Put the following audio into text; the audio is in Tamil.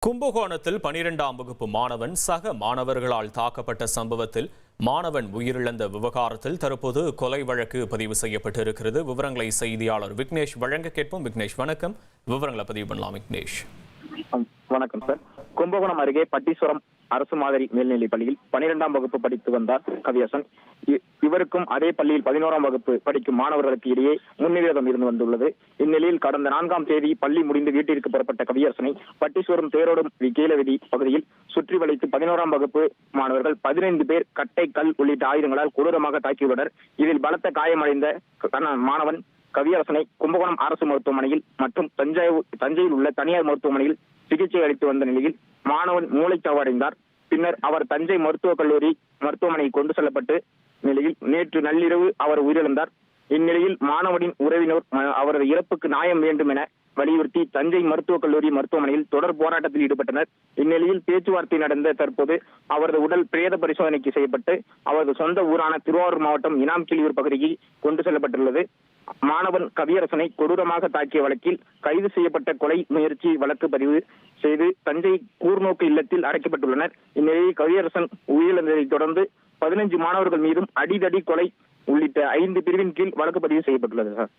கும்பகோணத்தில் 12ஆம் வகுப்பு மாணவன் சக மாணவர்களால் தாக்கப்பட்ட சம்பவத்தில் மாணவன் உயிரிழந்த விவகாரத்தில் தற்போது கொலை வழக்கு பதிவு செய்யப்பட்டிருக்கிறது. விவரங்களை செய்தியாளர் விக்னேஷ் வழங்க கேட்போம். விக்னேஷ் வணக்கம். விவரங்களை பதிவு பண்ணலாம். விக்னேஷ் வணக்கம் சார். கும்பகோணம் அருகே பட்டீஸ்வரம் அரசு மாதிரி மேல்நிலைப் பள்ளியில் 12ஆம் வகுப்பு படித்து வந்தார் கவியரசன். இவருக்கும் அதே பள்ளியில் 11ஆம் வகுப்பு படிக்கும் மாணவர்களுக்கு இடையே முன்னிவேதம் இருந்து வந்துள்ளது. இந்நிலையில் கடந்த 4ஆம் தேதி பள்ளி முடிந்து வீட்டிற்கு புறப்பட்ட கவியரசனை பட்டீஸ்வரம் தேரோடும் கீழவீதி பகுதியில் சுற்றி வளைத்து 11ஆம் வகுப்பு மாணவர்கள் 15 பேர் கட்டை, கல் உள்ளிட்ட ஆயுதங்களால் கொடூரமாக தாக்கியுள்ளனர். இதில் பலத்த காயமடைந்த மாணவன் கவியரசனை கும்பகோணம் அரசு மருத்துவமனையில் மற்றும் தஞ்சையில் உள்ள தனியார் மருத்துவமனையில் சிகிச்சை அளித்து வந்த நிலையில் மாணவன் மூளைச்சாவு அடைந்தார். பின்னர் அவர் தஞ்சை மருத்துவக் கல்லூரி மருத்துவமனைக்கு கொண்டு செல்லப்பட்டு நிலையில் நேற்று நள்ளிரவு அவர் உயிரிழந்தார். இந்நிலையில் மாணவனின் உறவினர் அவரது இறப்புக்கு நியாயம் வேண்டும் என வலியுறுத்தி தஞ்சை மருத்துவக் கல்லூரி மருத்துவமனையில் தொடர் போராட்டத்தில் ஈடுபட்டனர். இந்நிலையில் பேச்சுவார்த்தை நடந்த தற்போது அவரது உடல் பிரேத பரிசோதனைக்கு செய்யப்பட்டு அவரது சொந்த ஊரான திருவாரூர் மாவட்டம் இனாம்கிளியூர் பகுதிக்கு கொண்டு செல்லப்பட்டுள்ளது. மாணவன் கவியரசனை கொடூரமாக தாக்கிய வழக்கில் கைது செய்யப்பட்ட கொலை முயற்சி வழக்கு பதிவு செய்து தஞ்சை கூர்நோக்கு இல்லத்தில் அடைக்கப்பட்டுள்ளனர். இந்நிலையில் கவியரசன் உயிரிழந்ததை தொடர்ந்து 15 மாணவர்கள் மீதும் அடிதடி, கொலை உள்ளிட்ட 5 பிரிவின் கீழ் வழக்கு பதிவு செய்யப்பட்டுள்ளது சார்.